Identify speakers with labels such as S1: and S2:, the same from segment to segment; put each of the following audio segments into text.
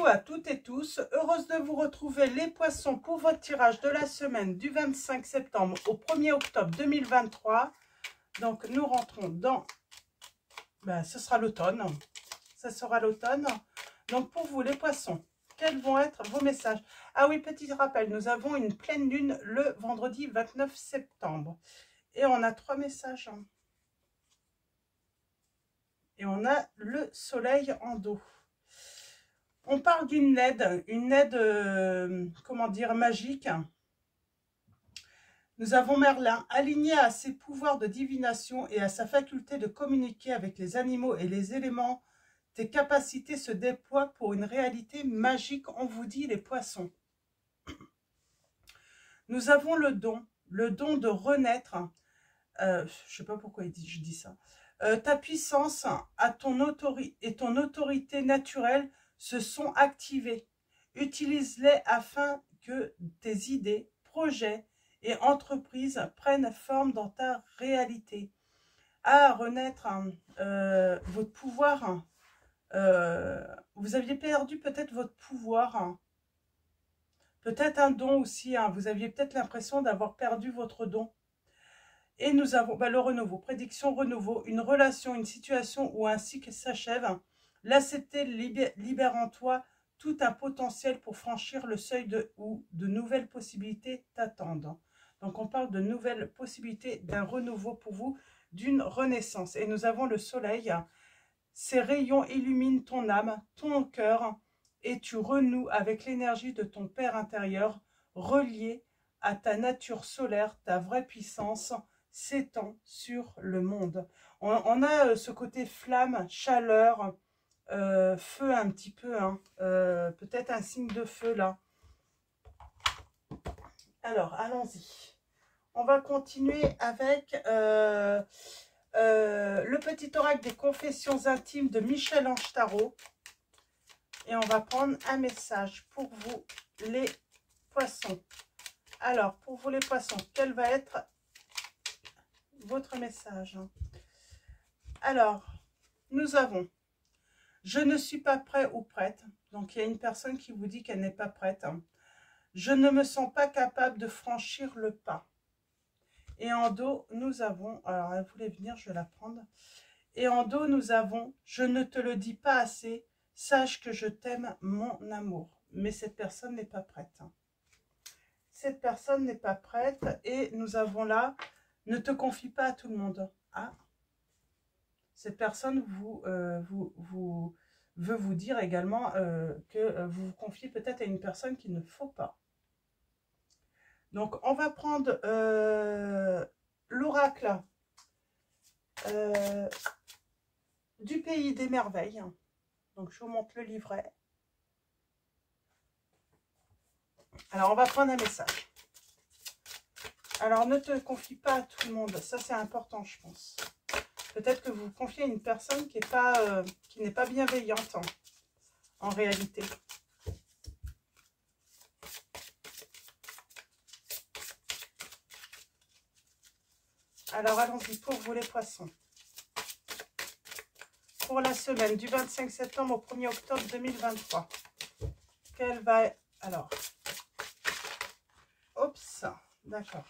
S1: à toutes et tous, heureuse de vous retrouver les poissons pour votre tirage de la semaine du 25 septembre au 1er octobre 2023. Donc nous rentrons dans, ce sera l'automne, ça sera l'automne. Donc pour vous les poissons, quels vont être vos messages? Ah oui, petit rappel, nous avons une pleine lune le vendredi 29 septembre. Et on a 3 messages. Et on a le soleil en dos. On parle d'une aide, comment dire, magique. Nous avons Merlin, aligné à ses pouvoirs de divination et à sa faculté de communiquer avec les animaux et les éléments. Tes capacités se déploient pour une réalité magique, on vous dit les poissons. Nous avons le don de renaître. Je ne sais pas pourquoi je dis ça. Ta puissance et ton autorité naturelle se sont activées. Utilise-les afin que tes idées, projets et entreprises prennent forme dans ta réalité. À renaître votre pouvoir. Vous aviez perdu peut-être votre pouvoir. Peut-être un don aussi. Vous aviez peut-être l'impression d'avoir perdu votre don. Et nous avons le renouveau, prédiction, renouveau, une relation, une situation ou un cycle s'achève. L'accepter libère en toi tout un potentiel pour franchir le seuil où de nouvelles possibilités t'attendent. Donc on parle de nouvelles possibilités, d'un renouveau pour vous, d'une renaissance. Et nous avons le soleil. Ces rayons illuminent ton âme, ton cœur, et tu renoues avec l'énergie de ton Père intérieur, relié à ta nature solaire, ta vraie puissance s'étend sur le monde. On a ce côté flamme, chaleur, feu un petit peu, peut-être un signe de feu là. Alors, allons-y. On va continuer avec le petit oracle des confessions intimes de Michel-Ange Tarot. Et on va prendre un message pour vous, les poissons. Alors, pour vous les poissons, quel va être votre message? Alors, nous avons « Je ne suis pas prêt ou prête ». Donc, il y a une personne qui vous dit qu'elle n'est pas prête. « Je ne me sens pas capable de franchir le pas ». Et en dos, nous avons... Alors, elle voulait venir, je vais la prendre. Et en dos, nous avons « Je ne te le dis pas assez, sache que je t'aime, mon amour ». Mais cette personne n'est pas prête. Cette personne n'est pas prête. Et nous avons là... Ne te confie pas à tout le monde. Ah, cette personne veut vous dire également que vous vous confiez peut-être à une personne qu'il ne faut pas. Donc, on va prendre l'oracle du pays des merveilles. Donc, je vous montre le livret. Alors, on va prendre un message. Alors, ne te confie pas à tout le monde. Ça, c'est important, je pense. Peut-être que vous vous confiez à une personne qui n'est pas bienveillante, en réalité. Alors, allons-y pour vous, les poissons. Pour la semaine du 25 septembre au 1er octobre 2023. Quelle va... Alors... Oups, d'accord.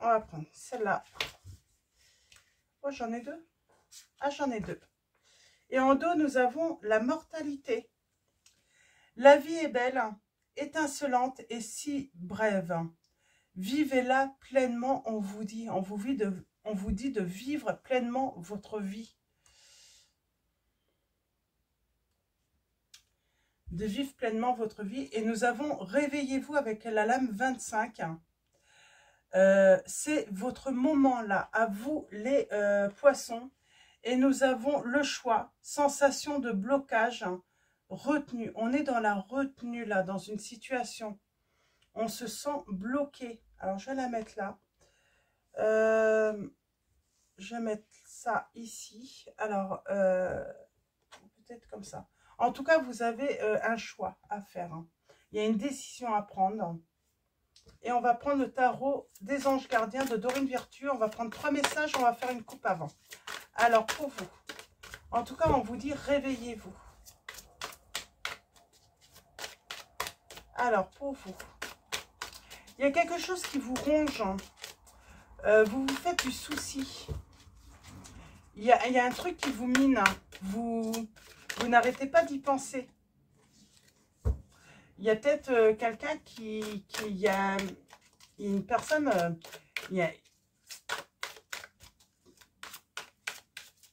S1: On va prendre celle-là. Oh, j'en ai deux. Ah, j'en ai deux. Et en dos, nous avons la mortalité. La vie est belle, étincelante et si brève. Vivez-la pleinement, on vous dit. On vous dit de vivre pleinement votre vie. De vivre pleinement votre vie. Et nous avons réveillez-vous avec la lame 25. C'est votre moment là, à vous les poissons. Et nous avons le choix, sensation de blocage, retenue. On est dans la retenue là, dans une situation. On se sent bloqué. Alors je vais la mettre là. Je vais mettre ça ici. Alors peut-être comme ça. En tout cas, vous avez un choix à faire. Il y a une décision à prendre. Et on va prendre le tarot des anges gardiens de Dorine Virtue. On va prendre 3 messages, on va faire une coupe avant. Alors, pour vous, en tout cas, on vous dit réveillez-vous. Alors, pour vous, il y a quelque chose qui vous ronge. Vous vous faites du souci. Il y a un truc qui vous mine. Vous n'arrêtez pas d'y penser. Il y a peut-être quelqu'un il y a une personne, il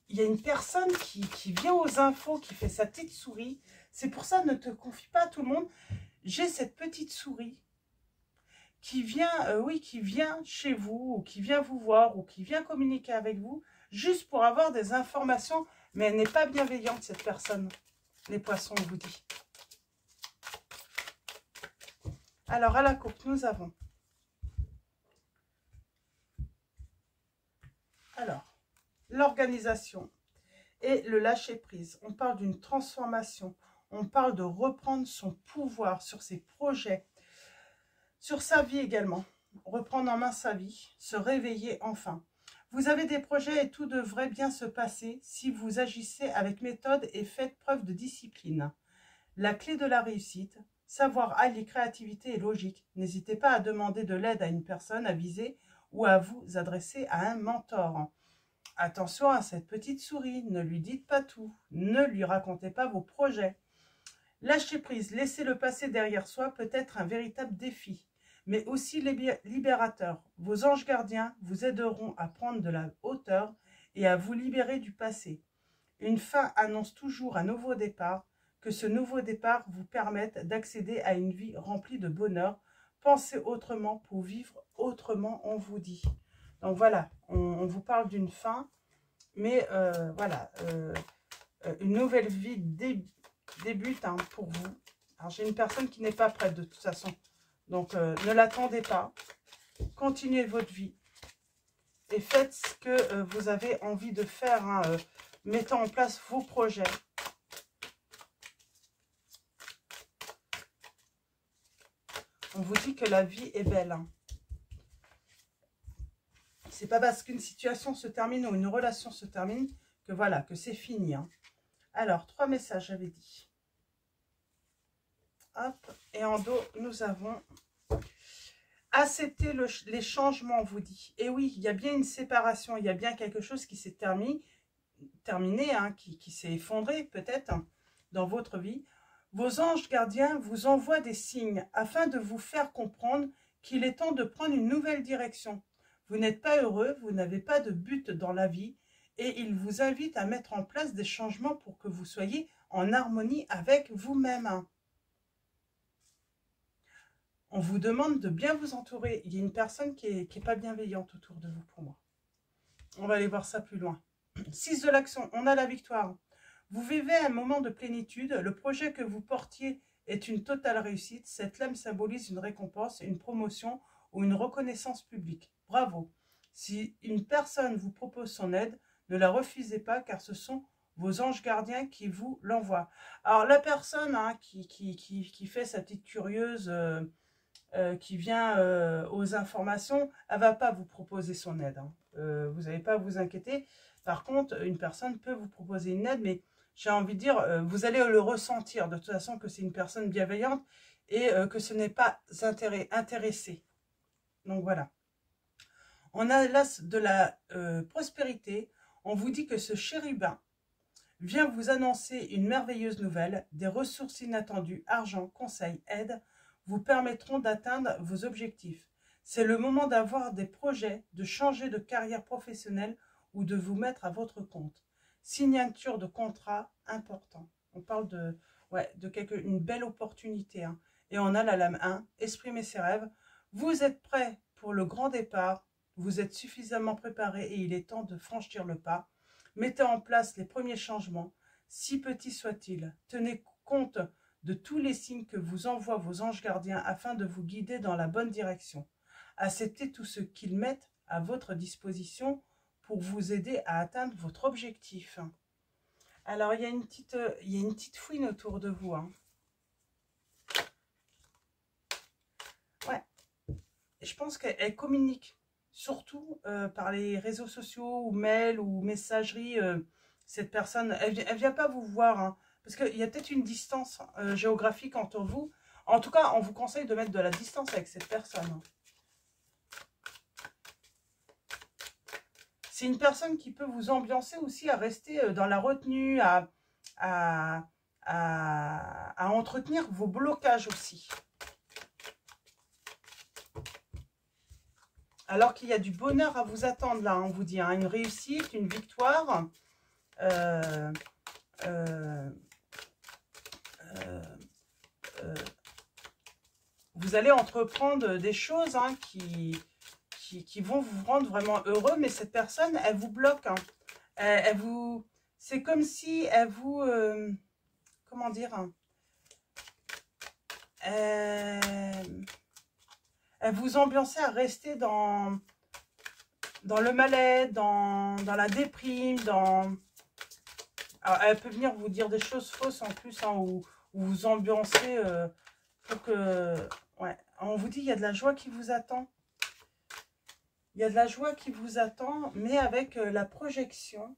S1: y a une personne qui vient aux infos, qui fait sa petite souris. C'est pour ça, ne te confie pas à tout le monde. J'ai cette petite souris qui vient, oui, qui vient chez vous, ou qui vient vous voir, ou qui vient communiquer avec vous, juste pour avoir des informations. Mais elle n'est pas bienveillante, cette personne. Les poissons, on vous dit. Alors, à la coupe, nous avons... Alors, l'organisation et le lâcher-prise. On parle d'une transformation. On parle de reprendre son pouvoir sur ses projets, sur sa vie également. Reprendre en main sa vie, se réveiller enfin. Vous avez des projets et tout devrait bien se passer si vous agissez avec méthode et faites preuve de discipline. La clé de la réussite, savoir allier créativité et logique. N'hésitez pas à demander de l'aide à une personne avisée ou à vous adresser à un mentor. Attention à cette petite souris, ne lui dites pas tout, ne lui racontez pas vos projets. Lâcher prise, laisser le passé derrière soi peut être un véritable défi, mais aussi libérateur. Vos anges gardiens vous aideront à prendre de la hauteur et à vous libérer du passé. Une fin annonce toujours un nouveau départ, que ce nouveau départ vous permette d'accéder à une vie remplie de bonheur. Pensez autrement pour vivre autrement, on vous dit. Donc voilà, on vous parle d'une fin, mais voilà, une nouvelle vie débute pour vous. Alors j'ai une personne qui n'est pas prête de toute façon, donc ne l'attendez pas, continuez votre vie et faites ce que vous avez envie de faire, mettant en place vos projets. On vous dit que la vie est belle. C'est pas parce qu'une situation se termine ou une relation se termine que voilà, que c'est fini. Alors, 3 messages, j'avais dit. Hop, et en dos, nous avons accepter les changements, on vous dit. Et oui, il y a bien une séparation, il y a bien quelque chose qui s'est terminé, qui s'est effondré peut-être dans votre vie. Vos anges gardiens vous envoient des signes afin de vous faire comprendre qu'il est temps de prendre une nouvelle direction. Vous n'êtes pas heureux, vous n'avez pas de but dans la vie et ils vous invitent à mettre en place des changements pour que vous soyez en harmonie avec vous-même. On vous demande de bien vous entourer. Il y a une personne qui est pas bienveillante autour de vous pour moi. On va aller voir ça plus loin. 6 de l'action, on a la victoire. Vous vivez un moment de plénitude. Le projet que vous portiez est une totale réussite. Cette lame symbolise une récompense, une promotion ou une reconnaissance publique. Bravo. Si une personne vous propose son aide, ne la refusez pas car ce sont vos anges gardiens qui vous l'envoient. Alors la personne qui fait sa petite curieuse, qui vient aux informations, elle ne va pas vous proposer son aide. Vous n'avez pas à vous inquiéter. Par contre, une personne peut vous proposer une aide, mais j'ai envie de dire, vous allez le ressentir de toute façon que c'est une personne bienveillante et que ce n'est pas intéressé. Donc voilà. On a l'as de la prospérité. On vous dit que ce chérubin vient vous annoncer une merveilleuse nouvelle, des ressources inattendues, argent, conseils, aide, vous permettront d'atteindre vos objectifs. C'est le moment d'avoir des projets, de changer de carrière professionnelle ou de vous mettre à votre compte. Signature de contrat important. On parle de une belle opportunité. Et on a la lame 1, exprimer ses rêves. Vous êtes prêt pour le grand départ. Vous êtes suffisamment préparé et il est temps de franchir le pas. Mettez en place les premiers changements, si petits soient-ils. Tenez compte de tous les signes que vous envoient vos anges gardiens afin de vous guider dans la bonne direction. Acceptez tout ce qu'ils mettent à votre disposition pour vous aider à atteindre votre objectif. Alors, il y a une petite fouine autour de vous. Ouais. Je pense qu'elle communique, surtout par les réseaux sociaux ou mails ou messagerie. Cette personne, elle vient pas vous voir, parce qu'il y a peut-être une distance géographique entre vous. En tout cas, on vous conseille de mettre de la distance avec cette personne. C'est une personne qui peut vous ambiancer aussi à rester dans la retenue, à entretenir vos blocages aussi. Alors qu'il y a du bonheur à vous attendre là, on vous dit, hein, une réussite, une victoire. Vous allez entreprendre des choses hein, qui vont vous rendre vraiment heureux, mais cette personne, elle vous bloque. Hein. C'est comme si elle vous... comment dire hein, elle vous ambiançait à rester dans le mal-être, dans la déprime, Alors, elle peut venir vous dire des choses fausses en plus, hein, ou vous ambiancer pour que... Ouais, on vous dit, il y a de la joie qui vous attend. Il y a de la joie qui vous attend, mais avec la projection.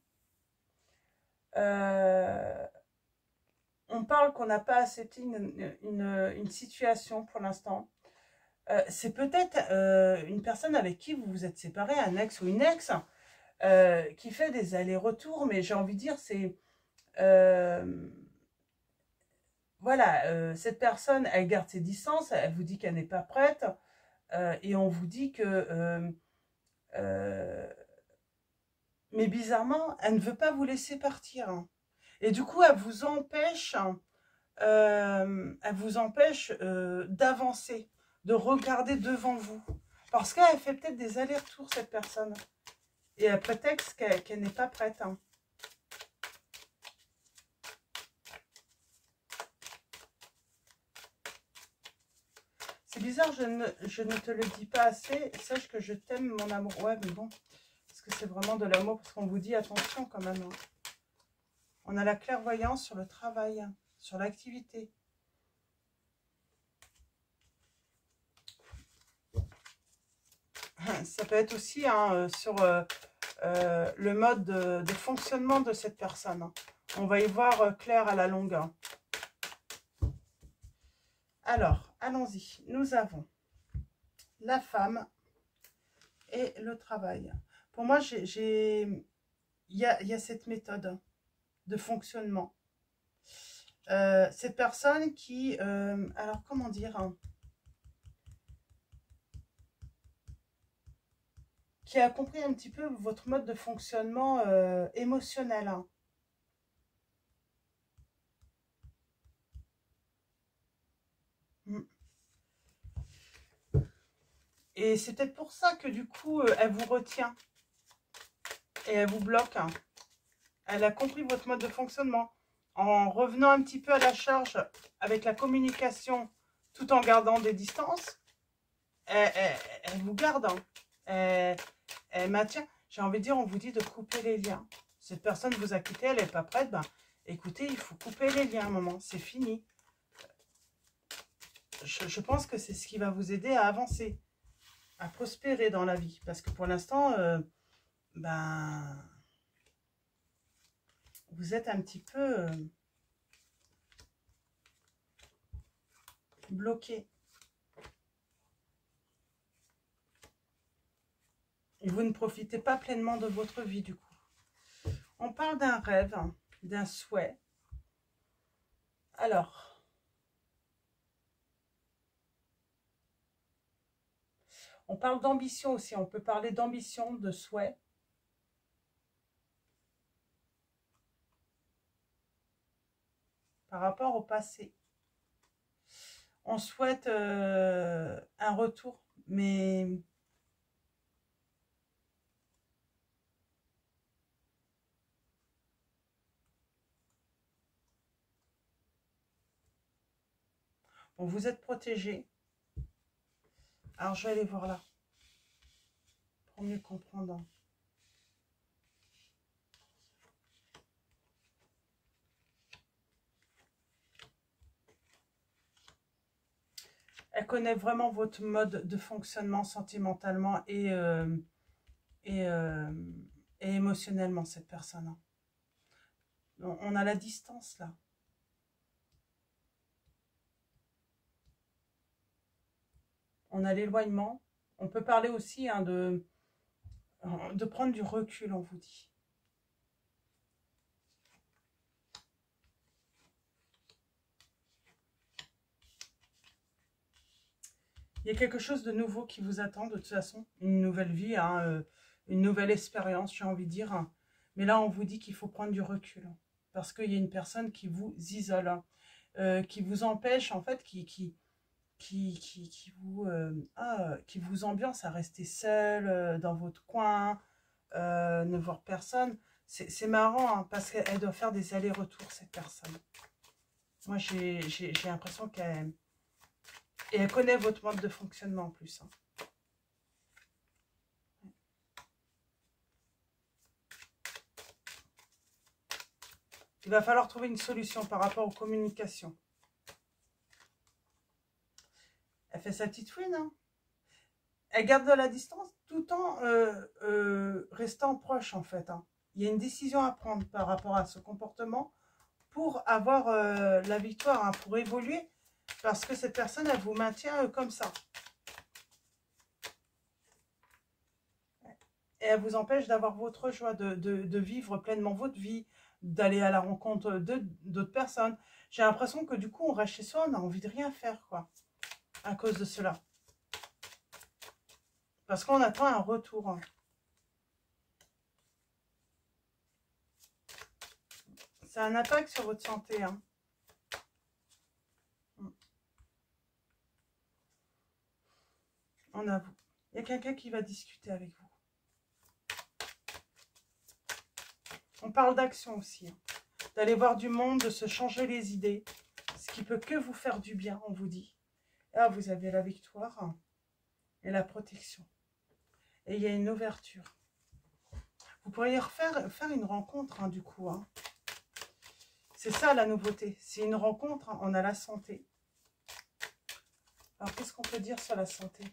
S1: On parle qu'on n'a pas accepté une situation pour l'instant. C'est peut-être une personne avec qui vous vous êtes séparé, un ex ou une ex, qui fait des allers-retours, mais j'ai envie de dire, c'est... voilà, cette personne, elle garde ses distances, elle vous dit qu'elle n'est pas prête, et on vous dit que... mais bizarrement, elle ne veut pas vous laisser partir. Hein. Et du coup, elle vous empêche d'avancer, de regarder devant vous. Parce qu'elle fait peut-être des allers-retours, cette personne. Et elle prétexte qu'elle n'est pas prête. Hein. C'est bizarre, je ne te le dis pas assez. Sache que je t'aime, mon amour. Ouais, mais bon, parce que c'est vraiment de l'amour, parce qu'on vous dit attention quand même. Hein. On a la clairvoyance sur le travail, sur l'activité. Ça peut être aussi hein, sur le mode de fonctionnement de cette personne. Hein. On va y voir clair à la longue. Hein. Alors, allons-y. Nous avons la femme et le travail. Pour moi, il y a cette méthode de fonctionnement. Cette personne qui... alors, comment dire hein, qui a compris un petit peu votre mode de fonctionnement émotionnel. Hein. Et c'est peut-être pour ça que du coup, elle vous retient. Et elle vous bloque. Hein. Elle a compris votre mode de fonctionnement. En revenant un petit peu à la charge avec la communication, tout en gardant des distances, elle vous garde. Hein. Elle maintient. J'ai envie de dire, on vous dit de couper les liens. Cette personne vous a quitté, elle n'est pas prête. Ben, écoutez, il faut couper les liens à un moment. C'est fini. Je pense que c'est ce qui va vous aider à avancer, à prospérer dans la vie. Parce que pour l'instant, ben, vous êtes un petit peu bloqué. Et vous ne profitez pas pleinement de votre vie du coup. On parle d'un rêve, d'un souhait. Alors, on parle d'ambition aussi. On peut parler d'ambition, de souhait. Par rapport au passé. On souhaite un retour, mais... Bon, vous êtes protégé. Alors, je vais aller voir là. Pour mieux comprendre. Elle connaît vraiment votre mode de fonctionnement sentimentalement et émotionnellement, cette personne. On a la distance, là. On a l'éloignement. On peut parler aussi hein, de prendre du recul, on vous dit. Il y a quelque chose de nouveau qui vous attend de toute façon. Une nouvelle vie, hein, une nouvelle expérience, j'ai envie de dire. Mais là, on vous dit qu'il faut prendre du recul. Parce qu'il y a une personne qui vous isole, qui vous empêche, en fait, qui vous ambiance à rester seul dans votre coin, ne voir personne. C'est marrant, hein, parce qu'elle doit faire des allers-retours, cette personne. Moi, j'ai l'impression qu'elle... Et elle connaît votre mode de fonctionnement en plus. Hein. Il va falloir trouver une solution par rapport aux communications. Elle fait sa petite fouine. Hein. Elle garde de la distance tout en restant proche en fait. Hein. Il y a une décision à prendre par rapport à ce comportement pour avoir la victoire, hein, pour évoluer. Parce que cette personne, elle vous maintient comme ça. Et elle vous empêche d'avoir votre joie, de vivre pleinement votre vie, d'aller à la rencontre d'autres personnes. J'ai l'impression que du coup, on reste chez soi, on a envie de rien faire, quoi. À cause de cela. Parce qu'on attend un retour. Hein. C'est un impact sur votre santé, hein. On avoue. Il y a quelqu'un qui va discuter avec vous. On parle d'action aussi. Hein. D'aller voir du monde, de se changer les idées. Ce qui peut que vous faire du bien, on vous dit. Là, vous avez la victoire hein, et la protection. Et il y a une ouverture. Vous pourriez faire une rencontre, hein, du coup. Hein. C'est ça la nouveauté. C'est une rencontre, hein, on a la santé. Alors, qu'est-ce qu'on peut dire sur la santé ?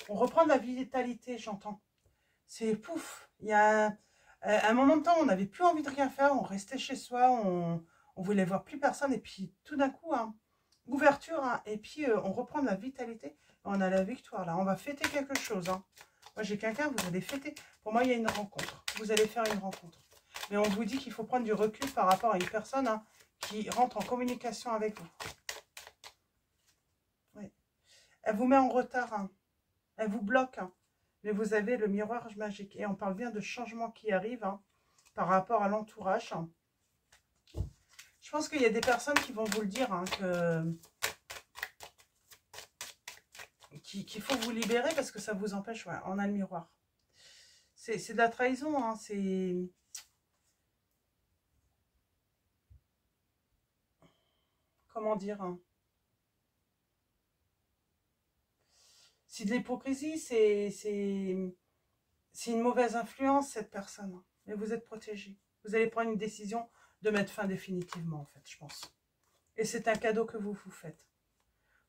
S1: On reprend de la vitalité, j'entends. C'est pouf. Il y a un moment de temps, on n'avait plus envie de rien faire. On restait chez soi. On voulait voir plus personne. Et puis, tout d'un coup, hein, ouverture. Hein, et puis, on reprend de la vitalité. On a la victoire, là. On va fêter quelque chose. Hein. Moi, j'ai quelqu'un, vous allez fêter. Pour moi, il y a une rencontre. Vous allez faire une rencontre. Mais on vous dit qu'il faut prendre du recul par rapport à une personne hein, qui rentre en communication avec vous. Oui. Elle vous met en retard. Hein. Elle vous bloque, hein, mais vous avez le miroir magique. Et on parle bien de changements qui arrivent hein, par rapport à l'entourage. Hein. Je pense qu'il y a des personnes qui vont vous le dire, hein, qu'il faut vous libérer parce que ça vous empêche. Ouais, on a le miroir. C'est de la trahison. Hein, c'est... Comment dire hein. C'est de l'hypocrisie, c'est une mauvaise influence, cette personne. Mais vous êtes protégé. Vous allez prendre une décision de mettre fin définitivement, en fait, je pense. Et c'est un cadeau que vous vous faites.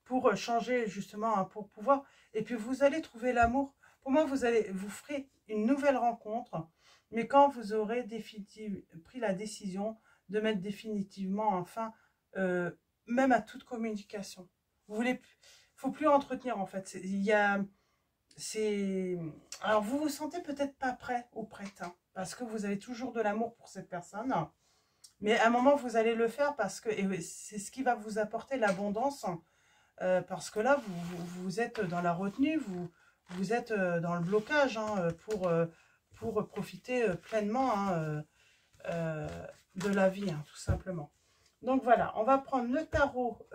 S1: Pour changer, justement, hein, pour pouvoir... Et puis, vous allez trouver l'amour. Pour moi, vous ferez une nouvelle rencontre. Mais quand vous aurez pris la décision de mettre définitivement un fin, même à toute communication. Vous voulez... Faut plus entretenir en fait. Alors vous vous sentez peut-être pas prêt ou prête, hein, parce que vous avez toujours de l'amour pour cette personne. Mais à un moment vous allez le faire parce que c'est ce qui va vous apporter l'abondance. Parce que là vous êtes dans la retenue, vous êtes dans le blocage hein, pour profiter pleinement hein, de la vie, hein, tout simplement. Donc voilà, on va prendre le tarot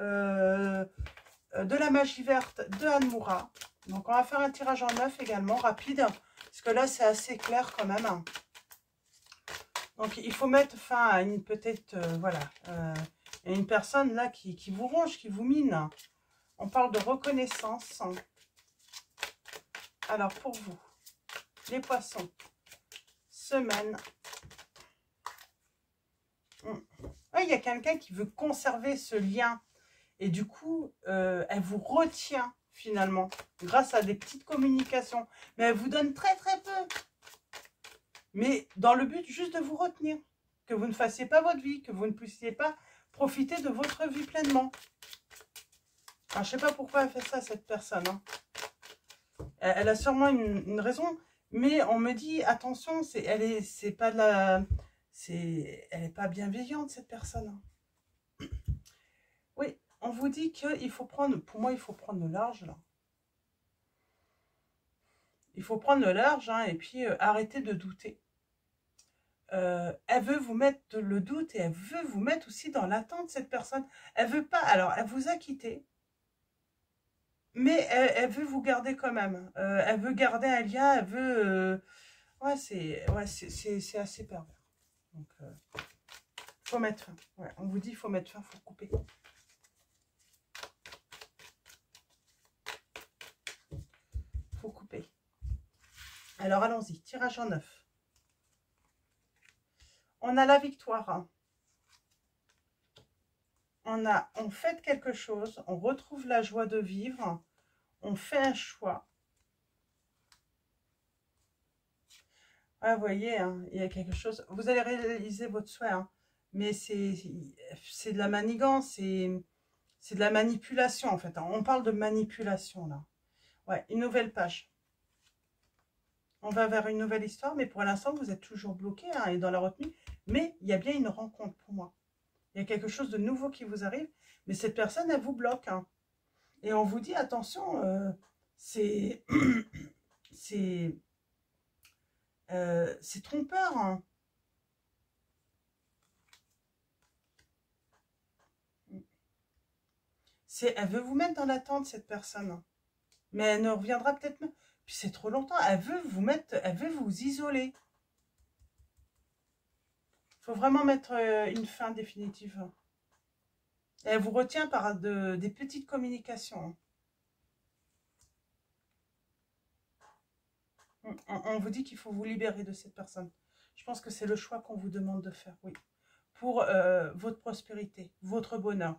S1: de la magie verte de Anne Moura. Donc on va faire un tirage en 9 également, rapide, parce que là c'est assez clair quand même. Donc il faut mettre fin à une peut-être, voilà, une personne là qui vous ronge, qui vous mine. On parle de reconnaissance. Alors pour vous, les poissons, semaine. Ouais, il y a quelqu'un qui veut conserver ce lien. Et du coup, elle vous retient finalement, grâce à des petites communications. Mais elle vous donne très très peu. Mais dans le but juste de vous retenir. que vous ne fassiez pas votre vie, que vous ne puissiez pas profiter de votre vie pleinement. Alors, je ne sais pas pourquoi elle fait ça, cette personne. Hein. Elle a sûrement une raison, mais on me dit, attention, elle est pas bienveillante, cette personne. Hein. Oui, on vous dit qu'il faut prendre, pour moi, il faut prendre le large, là. Il faut prendre le large, hein, et puis arrêter de douter. Elle veut vous mettre le doute et elle veut vous mettre aussi dans l'attente, cette personne. Elle veut pas, alors elle vous a quitté, mais elle veut vous garder quand même. Elle veut garder un lien, elle veut... ouais, c'est assez pervers. Donc, faut mettre fin. Ouais, on vous dit, il faut mettre fin, il faut couper. Faut couper. Alors, allons-y, tirage en 9. On a la victoire. Hein. On fait quelque chose, on retrouve la joie de vivre, on fait un choix. Ah, vous voyez, hein, il y a quelque chose. Vous allez réaliser votre souhait, hein, mais c'est de la manigance, c'est de la manipulation en fait. Hein. On parle de manipulation là. Ouais, une nouvelle page. On va vers une nouvelle histoire, mais pour l'instant, vous êtes toujours bloqué hein, et dans la retenue. Mais il y a bien une rencontre pour moi. Il y a quelque chose de nouveau qui vous arrive, mais cette personne, elle vous bloque. Hein. Et on vous dit, attention, c'est trompeur. Hein. Elle veut vous mettre dans l'attente, cette personne. Mais elle ne reviendra peut-être même. Puis c'est trop longtemps. Elle veut vous mettre, elle veut vous isoler. Il faut vraiment mettre une fin définitive. Et elle vous retient par des petites communications. On vous dit qu'il faut vous libérer de cette personne. Je pense que c'est le choix qu'on vous demande de faire, oui. Pour votre prospérité, votre bonheur.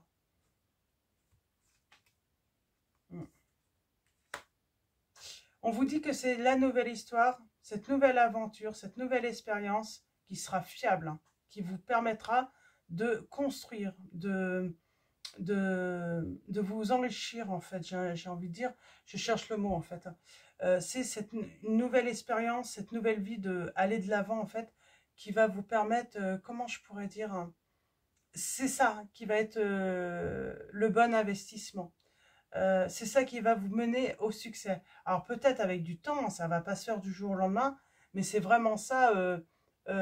S1: On vous dit que c'est la nouvelle histoire, cette nouvelle aventure, cette nouvelle expérience qui sera fiable, hein, qui vous permettra de construire, de vous enrichir, en fait, j'ai envie de dire, je cherche le mot, en fait. C'est cette nouvelle expérience, cette nouvelle vie d'aller de l'avant, en fait, qui va vous permettre, comment je pourrais dire, hein, c'est ça qui va être le bon investissement. C'est ça qui va vous mener au succès. Alors peut-être avec du temps, ça ne va pas se faire du jour au lendemain, mais c'est vraiment ça. Vous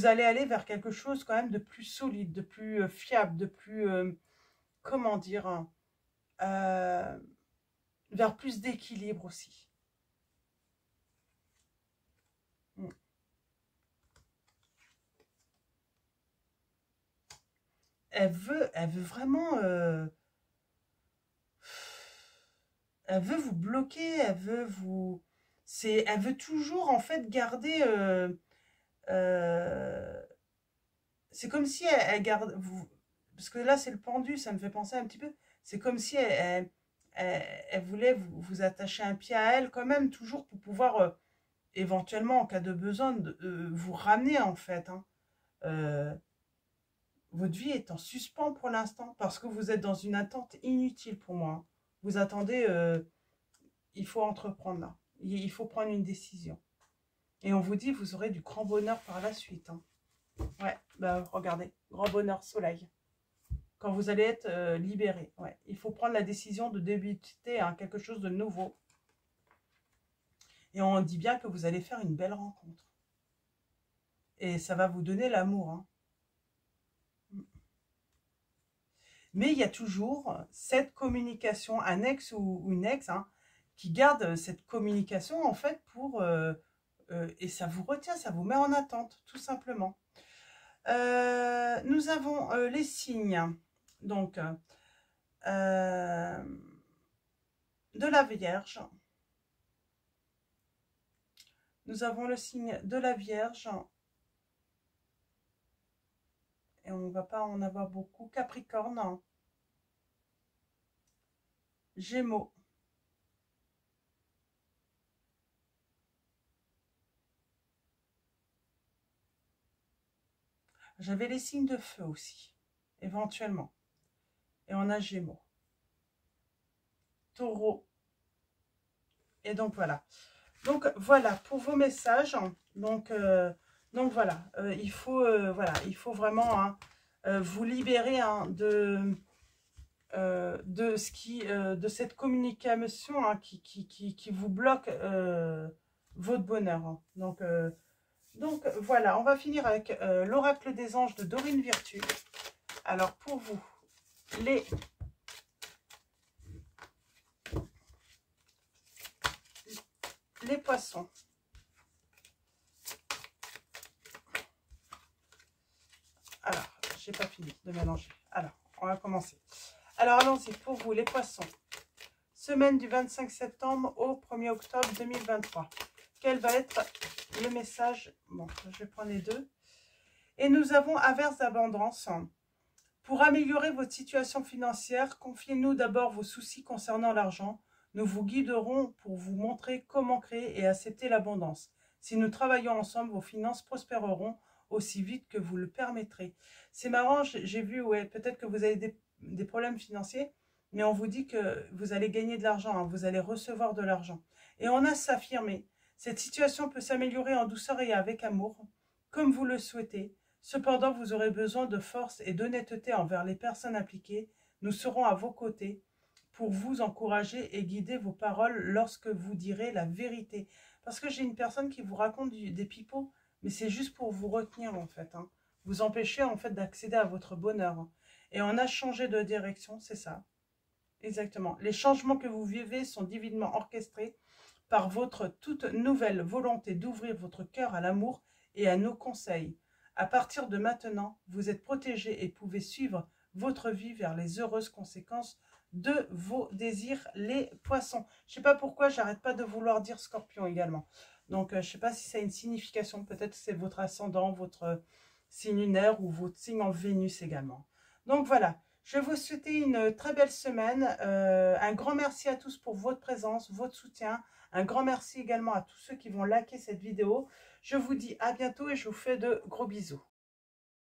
S1: allez aller vers quelque chose quand même de plus solide, de plus fiable, de plus, comment dire, hein, vers plus d'équilibre aussi. Mm. Elle veut vraiment... elle veut vous bloquer, elle veut toujours en fait garder... c'est comme si elle garde... parce que là c'est le pendu, ça me fait penser un petit peu. C'est comme si elle voulait vous attacher un pied à elle quand même, toujours pour pouvoir éventuellement en cas de besoin vous ramener en fait. Hein. Votre vie est en suspens pour l'instant parce que vous êtes dans une attente inutile pour moi. Hein. Vous attendez, il faut entreprendre là. Il faut prendre une décision. Et on vous dit, vous aurez du grand bonheur par la suite. Hein. Ouais, bah regardez, grand bonheur soleil. Quand vous allez être libéré. Ouais. Il faut prendre la décision de débuter hein, quelque chose de nouveau. Et on dit bien que vous allez faire une belle rencontre. Et ça va vous donner l'amour. Hein. Mais il y a toujours cette communication, un ex ou une ex, hein, qui garde cette communication en fait pour... et ça vous retient, ça vous met en attente, tout simplement. Nous avons les signes, donc, de la Vierge. Nous avons le signe de la Vierge. Et on ne va pas en avoir beaucoup. Capricorne. Gémeaux. J'avais les signes de feu aussi, éventuellement. Et on a Gémeaux, Taureau. Et donc voilà. Donc voilà pour vos messages. Donc voilà, voilà, il faut vraiment hein, vous libérer hein, de de cette communication hein, qui vous bloque votre bonheur. Hein. Donc voilà, on va finir avec l'oracle des anges de Dorine Virtue. Alors pour vous, les poissons. Alors, j'ai pas fini de mélanger. Alors, on va commencer. Alors, allons-y pour vous, les poissons. Semaine du 25 septembre au 1er octobre 2023. Quel va être le message? Bon, je vais prendre les deux. Et nous avons averse d'abondance. Pour améliorer votre situation financière, confiez-nous d'abord vos soucis concernant l'argent. Nous vous guiderons pour vous montrer comment créer et accepter l'abondance. Si nous travaillons ensemble, vos finances prospéreront aussi vite que vous le permettrez. C'est marrant, j'ai vu, ouais, peut-être que vous avez des problèmes financiers, mais on vous dit que vous allez gagner de l'argent, hein, vous allez recevoir de l'argent. Et on a s'affirmer. Cette situation peut s'améliorer en douceur et avec amour, comme vous le souhaitez. Cependant, vous aurez besoin de force et d'honnêteté envers les personnes impliquées. Nous serons à vos côtés pour vous encourager et guider vos paroles lorsque vous direz la vérité. Parce que j'ai une personne qui vous raconte des pipeaux, mais c'est juste pour vous retenir en fait. Hein. Vous empêcher en fait d'accéder à votre bonheur. Hein. Et on a changé de direction, c'est ça. Exactement. Les changements que vous vivez sont divinement orchestrés par votre toute nouvelle volonté d'ouvrir votre cœur à l'amour et à nos conseils. À partir de maintenant, vous êtes protégés et pouvez suivre votre vie vers les heureuses conséquences de vos désirs, les poissons. Je ne sais pas pourquoi, j'arrête pas de vouloir dire scorpion également. Donc, je ne sais pas si ça a une signification. Peut-être c'est votre ascendant, votre signe lunaire ou votre signe en Vénus également. Donc, voilà. Je vais vous souhaiter une très belle semaine. Un grand merci à tous pour votre présence, votre soutien. Un grand merci également à tous ceux qui vont liker cette vidéo. Je vous dis à bientôt et je vous fais de gros bisous.